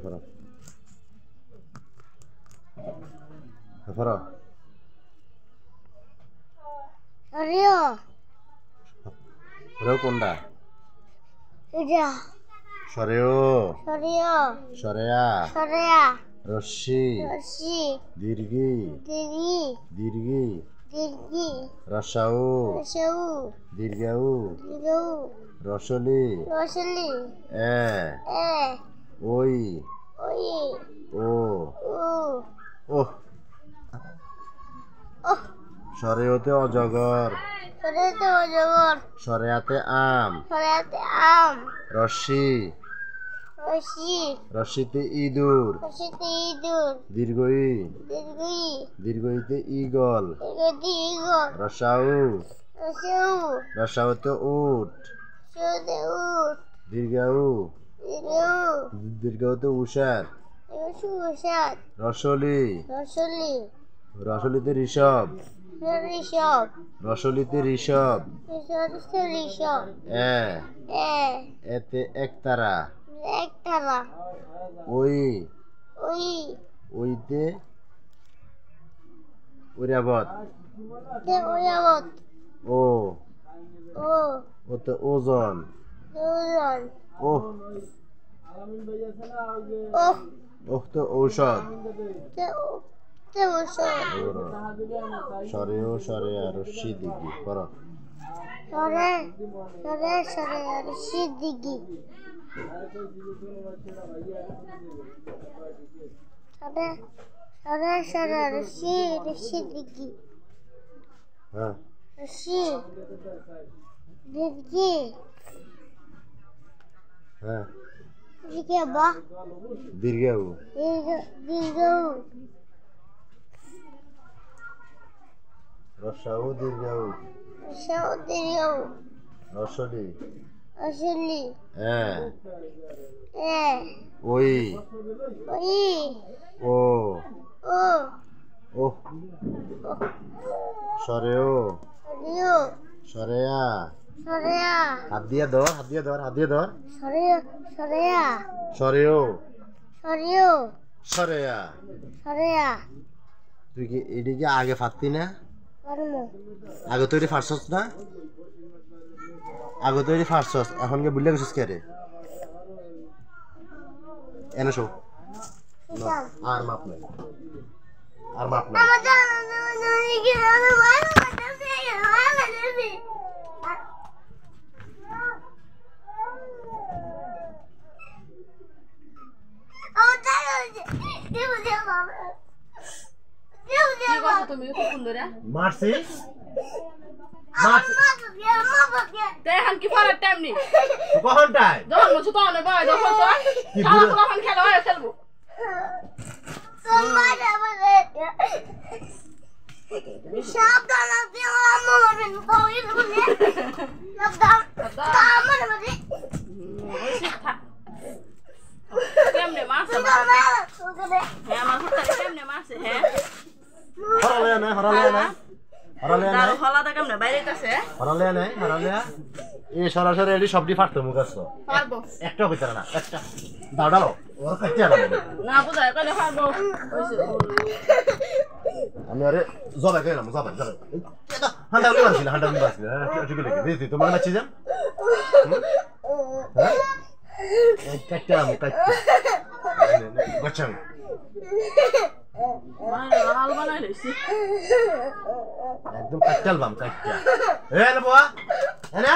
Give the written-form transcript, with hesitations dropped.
ফরা ফরা সরিও সরেও কোনটা এটা সরেও সরিও সরেয়া সরিয়া রশ্মি রশি দীর্ঘি দিদি দীর্ঘি দিদি রসাউ রসউ দীর্ঘাউ দিগউ রসলি রসলি এ এ ওই ওই ও ও ওহ ওহ সরেওতে অজগর সরিতে অজগর সরেয়াতে আম সরিয়াতে আম রশ্মি রশি রশ্মিতে ইঁদুর রশিতে ইঁদুর দীর্ঘই দিদি দীর্ঘইতে ঈগল দিদি ইগল রসাউ রসউ রসাউতে উট সুদে উট দীর্ঘাউ দিগউ দীর্ঘতে উষার সুসাদ রসলি রসলি রসলিতে ঋষভ ঋষভ রসলিতে ঋষভ ঋষভ এ এ এতে একতারা একতলা ওই ওই ওইতে ঐরাবত তে ওয়াবত ও ও ওতে ওজন দুজন ওহ ওহ ওহতে ঔষধ তে তে ওষুধ সরেও সরেয়া রশ্মি দিঘি পর সরে সরে সরে আর সিদ্দিকি সরে সরে সরে আর সিদ্দিকি হ্যাঁ রশি দিদি হ্যাঁ দিকে বা দীর্ঘাউ দিগৌ রসাউ দীর্ঘাউ সৌদিও রসলি আসলি এ এ ওই ওই ও ও ওহ সরেও সরিও সরেয়া সরিয়া হাত দিয়ে ধর হাত দিয়ে ধর হাত দিয়ে ধর সরিও সরিয়া সরেও সরিও সরেয়া সরিয়া তুই কি এদিকে আগে ফাটতি না কর্ম আগে তৈরি ফাটছস না আগে তৈরি ফাটছস এখন কে বুঝলে গেছিস কে রে এনে শো আর মাপ নাই আর মাপ নাই মারছিস এখন কি পড়ার টাইম নেই কখনটায় যখন বলছো তখন বয় যখন তো তখন খেলা হয় খেলবো কেমনে মারছে হ্যাঁ আমার কেমনে মারছে হ্যাঁ হরালে না হরালে না হরালে না হলাদা কেমনে বাইরে গেছে হরালে না হরালে এই সরাসরি এডি সবটি ফাটতো মুখ আসতো পারবো একটা কইতারা না একটা দাও দাও ওর কাছে না না বুঝায় কইলে পারবো আমি আরে জবা গেলাম জবা জবা এটা হান্ডা উনি বাসিলা ঠিক লাগে দিদি তোমার নাচি যাম হ্যাঁ কাটটা মুখ কাটটা গচ্ছাম মানে লাল বানাই লইছি একদম কাটটাল বাম কাটটা এ না বাবা এ না